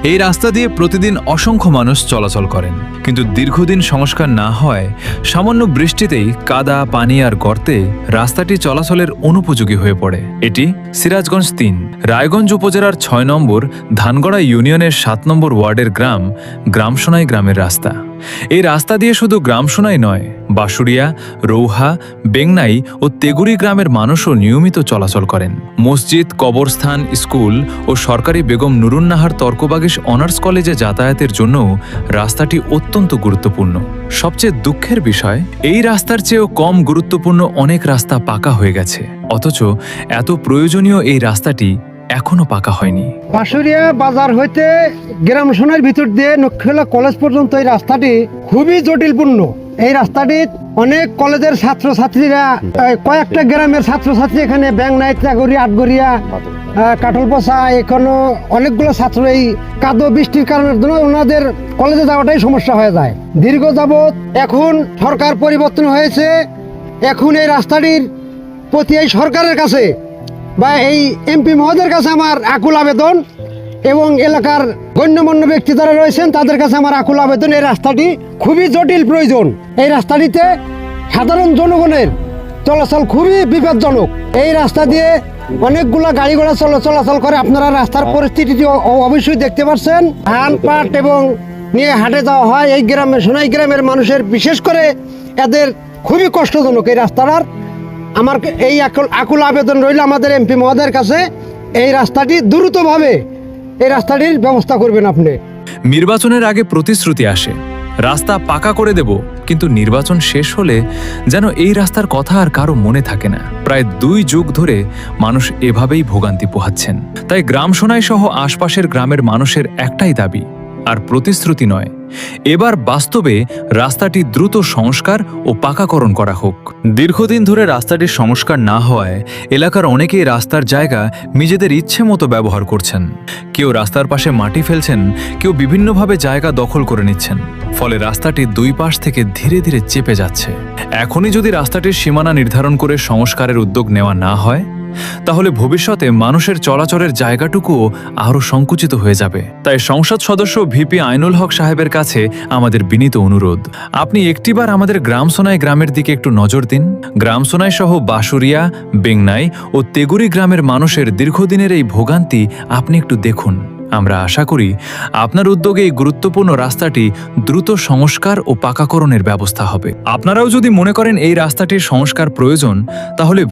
এই রাস্তা দিয়ে প্রতিদিন অসংখ্য মানুষ চলাচল করেন, কিন্তু দীর্ঘদিন সংস্কার না হয় সামান্য বৃষ্টিতেই কাদা, পানি আর গর্তে রাস্তাটি চলাচলের অনুপযোগী হয়ে পড়ে। এটি সিরাজগঞ্জ ৩ রায়গঞ্জ উপজেলার ৬ নম্বর ধানগড়া ইউনিয়নের ৭ নম্বর ওয়ার্ডের গ্রামসোনাই গ্রামের রাস্তা। এই রাস্তা দিয়ে শুধু গ্রামসোনাই নয়, বাঁশুড়িয়া, রৌহা, বেংনাই ও তেগুরি গ্রামের মানুষও নিয়মিত চলাচল করেন। মসজিদ, কবরস্থান, স্কুল ও সরকারি বেগম নুরুন্নাহার তর্কবাগিশ অনার্স কলেজে যাতায়াতের জন্য রাস্তাটি অত্যন্ত গুরুত্বপূর্ণ। সবচেয়ে দুঃখের বিষয়, এই রাস্তার চেয়েও কম গুরুত্বপূর্ণ অনেক রাস্তা পাকা হয়ে গেছে, অথচ এত প্রয়োজনীয় এই রাস্তাটি এখনো পাকা হয়নি। বাঁশুড়িয়া বাজার হইতে গ্রামসোনার ভিতর দিয়ে নক্ষলা কলেজ পর্যন্ত এই রাস্তাটি খুবই জটিলপূর্ণ। এই রাস্তাটি অনেক কলেজের ছাত্রছাত্রীরা, কয়েকটা গ্রামের ছাত্রছাত্রী এখানে ব্যাংনাই, তেগুরি, আটগড়িয়া, কাঠলপোষা, এখনো অনেকগুলো ছাত্র এই কাদো বৃষ্টির কারণের জন্য ওনাদের কলেজে যাওয়াটাই সমস্যা হয়ে যায়। দীর্ঘ যাবৎ এখন সরকার পরিবর্তন হয়েছে, এখন এই রাস্তাটির প্রতি এই সরকারের কাছে বা এই এমপি মহোদয়ের কাছে আমার আকুল আবেদন, এবং এলাকার গণ্যমান্য ব্যক্তি যারা রয়েছেন তাদের কাছে আমার আকুল আবেদন, এই রাস্তাটি খুবই জটিল প্রয়োজন। এই রাস্তাটিতে সাধারণ জনগণের চলাচল খুবই বিপজ্জনক। এই রাস্তা দিয়ে অনেকগুলো গাড়ি ঘোড়া চলাচল করে। আপনারা রাস্তার পরিস্থিতিটি অবশ্যই দেখতে পাচ্ছেন। ধান, পাট এবং নিয়ে হাটে যাওয়া হয়। এই সোনাই গ্রামের মানুষের বিশেষ করে এদের খুবই কষ্টজনক এই রাস্তাটার। আমার এই আকুল আবেদন রইল আমাদের এমপি মহোদয়ের কাছে, এই রাস্তাটি দ্রুতভাবে এই রাস্তাটির ব্যবস্থা করবেন আপনি। নির্বাচনের আগে প্রতিশ্রুতি আসে, রাস্তা পাকা করে দেব, কিন্তু নির্বাচন শেষ হলে যেন এই রাস্তার কথা আর কারো মনে থাকে না। প্রায় ২ যুগ ধরে মানুষ এভাবেই ভোগান্তি পোহাচ্ছেন। তাই গ্রামসোনাই সহ আশপাশের গ্রামের মানুষের একটাই দাবি, আর প্রতিশ্রুতি নয়, এবার বাস্তবে রাস্তাটি দ্রুত সংস্কার ও পাকাকরণ করা হোক। দীর্ঘদিন ধরে রাস্তাটির সংস্কার না হওয়ায় এলাকার অনেকেই রাস্তার জায়গা নিজেদের ইচ্ছে মতো ব্যবহার করছেন। কেউ রাস্তার পাশে মাটি ফেলছেন, কেউ বিভিন্নভাবে জায়গা দখল করে নিচ্ছেন, ফলে রাস্তাটি ২ পাশ থেকে ধীরে ধীরে চেপে যাচ্ছে। এখনই যদি রাস্তাটির সীমানা নির্ধারণ করে সংস্কারের উদ্যোগ নেওয়া না হয়, তাহলে ভবিষ্যতে মানুষের চলাচলের জায়গাটুকুও আরও সংকুচিত হয়ে যাবে। তাই সংসদ সদস্য ভিপি আইনুল হক সাহেবের কাছে আমাদের বিনীত অনুরোধ, আপনি একটিবার আমাদের গ্রামসোনাই গ্রামের দিকে একটু নজর দিন। গ্রামসোনাই সহ বাঁশুড়িয়া, বেংনাই ও তেগুরি গ্রামের মানুষের দীর্ঘদিনের এই ভোগান্তি আপনি একটু দেখুন। আমরা আশা করি আপনার উদ্যোগে এই গুরুত্বপূর্ণ রাস্তাটি দ্রুত সংস্কার ও পাকাকরণের ব্যবস্থা হবে। আপনারাও যদি মনে করেন এই রাস্তাটির সংস্কার প্রয়োজন, তাহলে